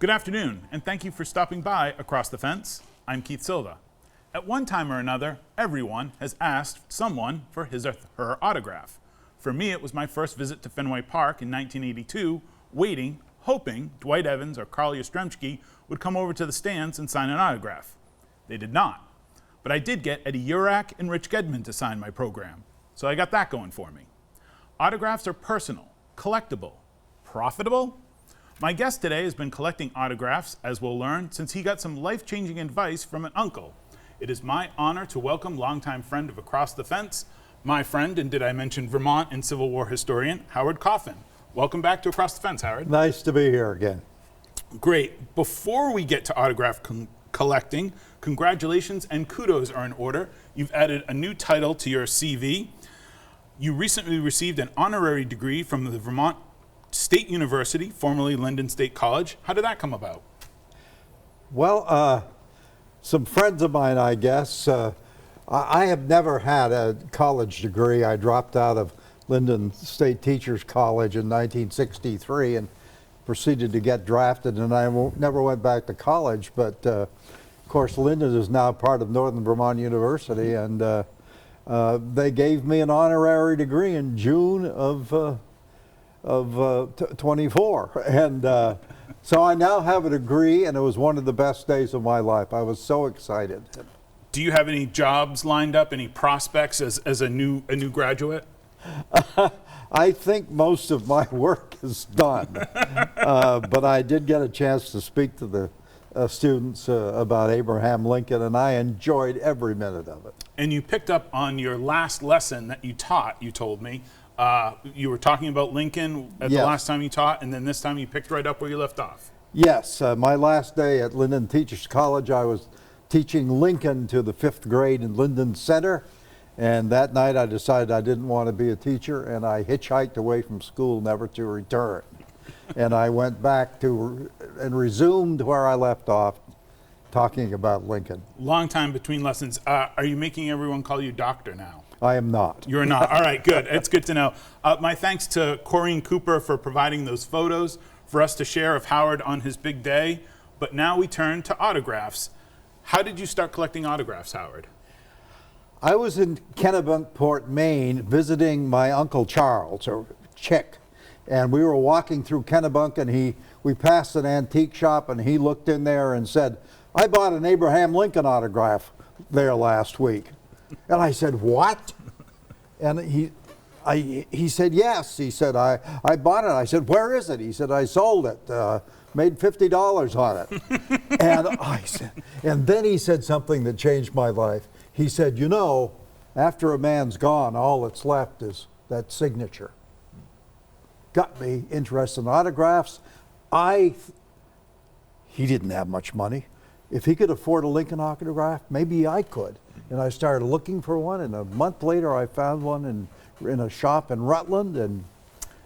Good afternoon, and thank you for stopping by Across the Fence. I'm Keith Silva. At one time or another, everyone has asked someone for his or her autograph. For me, it was my first visit to Fenway Park in 1982, waiting, hoping Dwight Evans or Carl Yastrzemski would come over to the stands and sign an autograph. They did not. But I did get Eddie Urak and Rich Gedman to sign my program, so I got that going for me. Autographs are personal, collectible, profitable. My guest today has been collecting autographs, as we'll learn, since he got some life-changing advice from an uncle. It is my honor to welcome longtime friend of Across the Fence, my friend, and did I mention Vermont and Civil War historian, Howard Coffin. Welcome back to Across the Fence, Howard. Nice to be here again. Great. Before we get to autograph collecting, congratulations and kudos are in order. You've added a new title to your CV. You recently received an honorary degree from the Vermont State University, formerly Linden State College. How did that come about? Well, some friends of mine, I guess. I have never had a college degree. I dropped out of Linden State Teachers College in 1963 and proceeded to get drafted, and I never went back to college. But of course, Linden is now part of Northern Vermont University, and they gave me an honorary degree in June of 24, and so I now have a degree, and it was one of the best days of my life. I was so excited. Do you have any jobs lined up, any prospects as a new graduate? I think most of my work is done, but I did get a chance to speak to the students about Abraham Lincoln, and I enjoyed every minute of it. And you picked up on your last lesson that you taught, you told me. You were talking about Lincoln at the last time you taught, and then this time you picked right up where you left off. Yes, my last day at Linden Teachers College, I was teaching Lincoln to the 5th grade in Linden Center, and that night I decided I didn't want to be a teacher, and I hitchhiked away from school never to return. And I went back to and resumed where I left off, talking about Lincoln. Long time between lessons. Are you making everyone call you doctor now? I am not. You're not. All right, good. It's good to know. My thanks to Corrine Cooper for providing those photos for us to share of Howard on his big day. But now we turn to autographs. How did you start collecting autographs, Howard? I was in Kennebunkport, Maine, visiting my Uncle Charles, or Chick, and we were walking through Kennebunk, and we passed an antique shop, and he looked in there and said, "I bought an Abraham Lincoln autograph there last week." And I said, "What?" And he said, "Yes." He said, I bought it. I said, "Where is it?" He said, "I sold it, made $50 on it." And I said, and then he said something that changed my life. He said, "You know, after a man's gone, all that's left is that signature." Got me interested in autographs. He didn't have much money. If he could afford a Lincoln autograph, maybe I could. And I started looking for one, and a month later I found one in a shop in Rutland,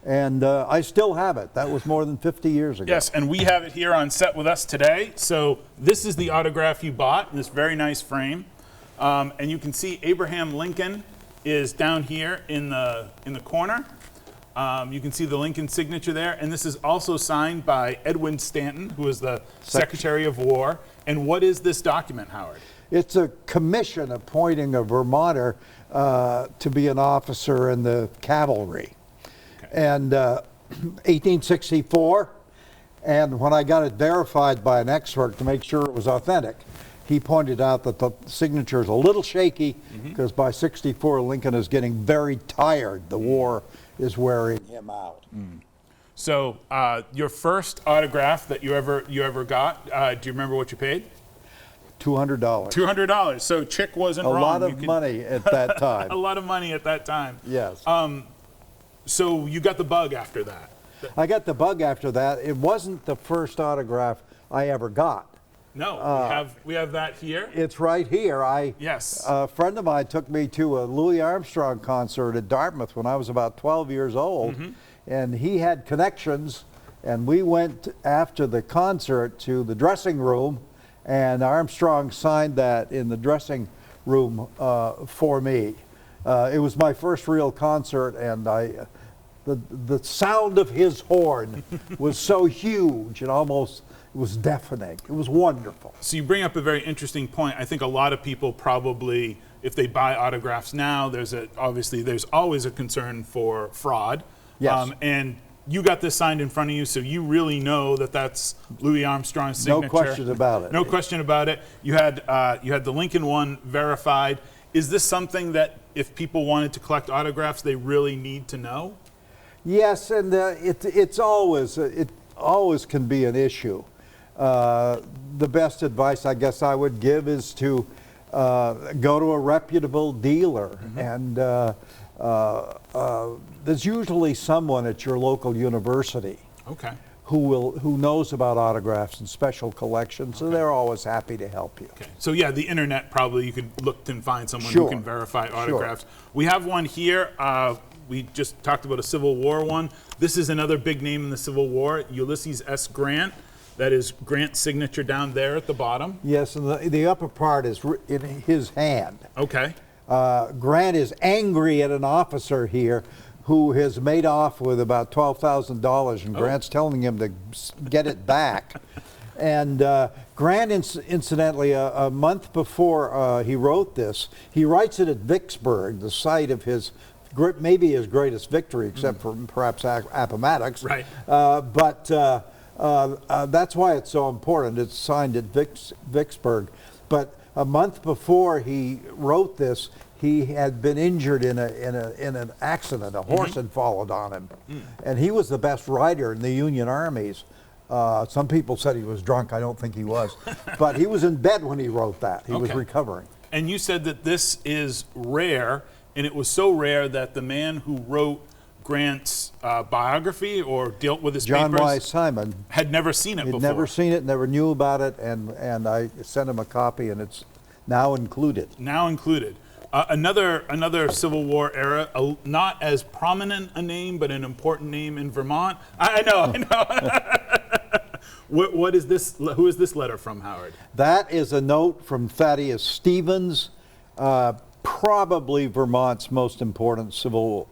and I still have it. That was more than 50 years ago. Yes, and we have it here on set with us today. So this is the autograph you bought in this very nice frame. And you can see Abraham Lincoln is down here in the corner. You can see the Lincoln signature there, and this is also signed by Edwin Stanton, who is the Secretary of War. And what is this document, Howard? It's a commission appointing a Vermonter to be an officer in the cavalry. Okay. And 1864, and when I got it verified by an expert to make sure it was authentic, he pointed out that the signature is a little shaky because by 64 Lincoln is getting very tired. The war is wearing him out. So your first autograph that you ever got, do you remember what you paid? $200. $200. So Chick wasn't wrong. A lot of money at that time. A lot of money at that time. Yes. So you got the bug after that. I got the bug after that. It wasn't the first autograph I ever got. No, we have that here. It's right here. Yes. A friend of mine took me to a Louis Armstrong concert at Dartmouth when I was about 12 years old, and he had connections, and we went after the concert to the dressing room, and Armstrong signed that in the dressing room for me. It was my first real concert, and the sound of his horn was so huge it almost was deafening. It was wonderful. So you bring up a very interesting point. I think a lot of people probably, if they buy autographs now, obviously there's always a concern for fraud. Yes. And you got this signed in front of you, so you really know that that's Louis Armstrong's signature. No question about it. No question about it. You had the Lincoln one verified. Is this something that if people wanted to collect autographs, they really need to know? Yes, and it always can be an issue. The best advice I guess I would give is to go to a reputable dealer, and there's usually someone at your local university who knows about autographs and special collections, so they're always happy to help you. Okay. So yeah, the internet, probably you could look and find someone who can verify autographs. We have one here. We just talked about a Civil War one. This is another big name in the Civil War, Ulysses S. Grant. That is Grant's signature down there at the bottom. Yes, and the upper part is in his hand. Okay. Grant is angry at an officer here who has made off with about $12,000, and Grant's telling him to get it back. And Grant, incidentally, a month before he wrote this, he writes it at Vicksburg, the site of maybe his greatest victory, except for perhaps Appomattox. Right. But that's why it's so important. It's signed at Vicksburg. But a month before he wrote this, he had been injured in an accident. A horse had followed on him, and he was the best rider in the Union armies. Some people said he was drunk. I don't think he was, but he was in bed when he wrote that. He was recovering. And you said that this is rare, and it was so rare that the man who wrote Grant's biography or dealt with his John papers Y. Simon had never seen it before. He'd never seen it, never knew about it, and I sent him a copy, and it's now included. Now included. Another Civil War era, not as prominent a name, but an important name in Vermont. I know. What is this? Who is this letter from, Howard? That is a note from Thaddeus Stevens, probably Vermont's most important Civil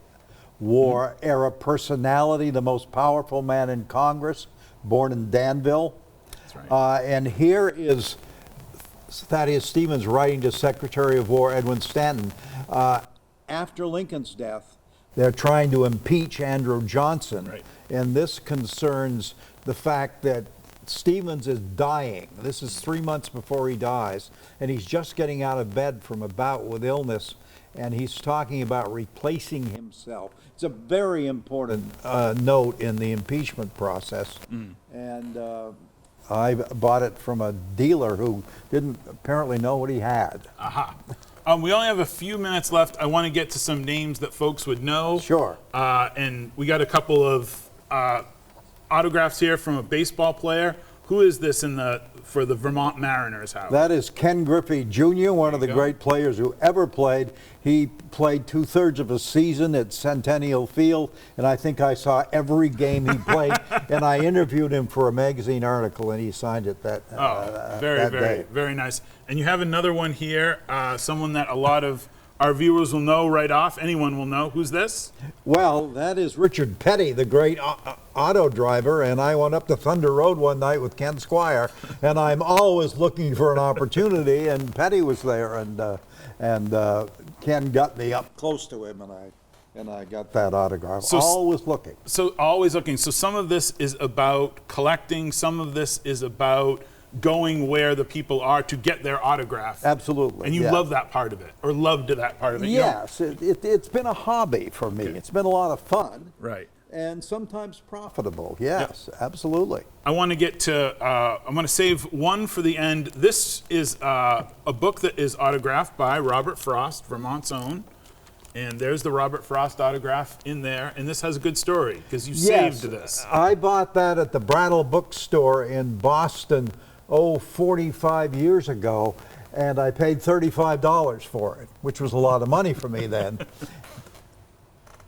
War era personality, the most powerful man in Congress, born in Danville. That's right. And here is Thaddeus Stevens writing to Secretary of War Edwin Stanton. After Lincoln's death, they're trying to impeach Andrew Johnson. Right. And this concerns the fact that Stevens is dying. This is 3 months before he dies, and he's just getting out of bed from a bout with illness, and he's talking about replacing himself. It's a very important note in the impeachment process. And I bought it from a dealer who didn't apparently know what he had. Aha. We only have a few minutes left. I want to get to some names that folks would know. Sure. And we got a couple of autographs here from a baseball player. Who is this for the Vermont Mariners, Howard? That is Ken Griffey Jr., one of the great players who ever played. He played 2/3 of a season at Centennial Field, and I think I saw every game he played. And I interviewed him for a magazine article, and he signed it that day. Very nice. And you have another one here, someone that a lot of our viewers will know right off. Anyone will know. Who's this? Well, that is Richard Petty, the great auto driver, and I went up to Thunder Road one night with Ken Squire, and I'm always looking for an opportunity, and Petty was there, and Ken got me up close to him, and I got that autograph. So, always looking. So always looking. So some of this is about collecting. Some of this is about going where the people are to get their autograph. Absolutely. And you love that part of it, or loved that part of it. Yes, it's been a hobby for me. It's been a lot of fun. Right. And sometimes profitable. Yes, absolutely. I want to get to, I'm going to save one for the end. This is a book that is autographed by Robert Frost, Vermont's own. And there's the Robert Frost autograph in there. And this has a good story because you saved this. I bought that at the Brattle Bookstore in Boston, 45 years ago. And I paid $35 for it, which was a lot of money for me then.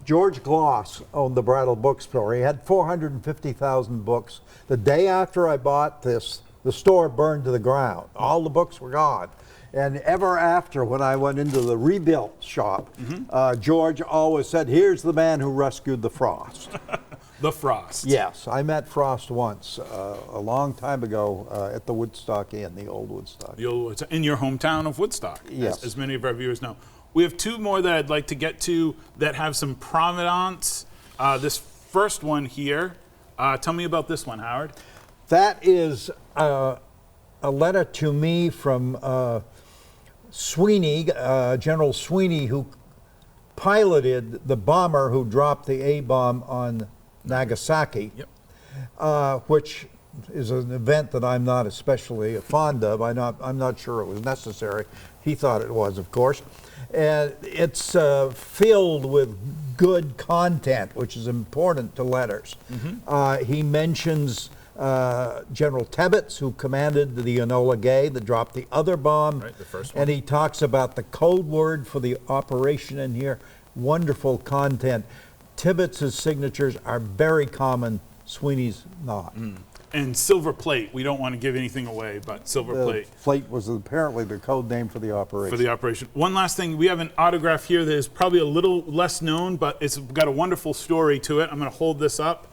George Gloss owned the Brattle Bookstore. He had 450,000 books. The day after I bought this, the store burned to the ground. All the books were gone. And ever after, when I went into the rebuilt shop, George always said, "Here's the man who rescued the Frost." The Frost. Yes, I met Frost once, a long time ago, at the Woodstock Inn, the old Woodstock. The old, in your hometown of Woodstock, Yes. as many of our viewers know. We have two more that I'd like to get to that have some provenance. This first one here, tell me about this one, Howard. That is a letter to me from Sweeney, General Sweeney, who piloted the bomber who dropped the A-bomb on Nagasaki, which is an event that I'm not especially fond of. I'm not sure it was necessary. He thought it was, of course. And it's filled with good content, which is important to letters. He mentions General Tebbets, who commanded the Enola Gay that dropped the other bomb. Right, the first one. And he talks about the code word for the operation in here. Wonderful content. Tibbets' signatures are very common. Sweeney's not. And silver plate. We don't want to give anything away, but silver The plate. plate was apparently the code name for the operation. For the operation. One last thing, we have an autograph here that is probably a little less known, but it's got a wonderful story to it. I'm going to hold this up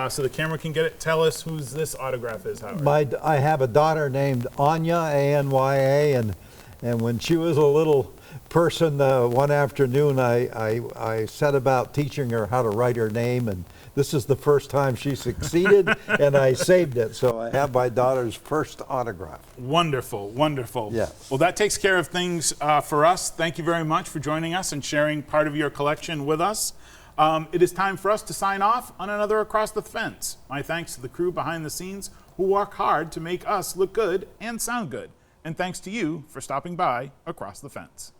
so the camera can get it. Tell us whose this autograph is, Howard. I have a daughter named Anya, A-N-Y-A, and when she was a little person, one afternoon I set about teaching her how to write her name, and this is the first time she succeeded, and I saved it. So I have my daughter's first autograph. Wonderful, wonderful. Yes. Well, that takes care of things for us. Thank you very much for joining us and sharing part of your collection with us. It is time for us to sign off on another Across the Fence. My thanks to the crew behind the scenes who work hard to make us look good and sound good. And thanks to you for stopping by Across the Fence.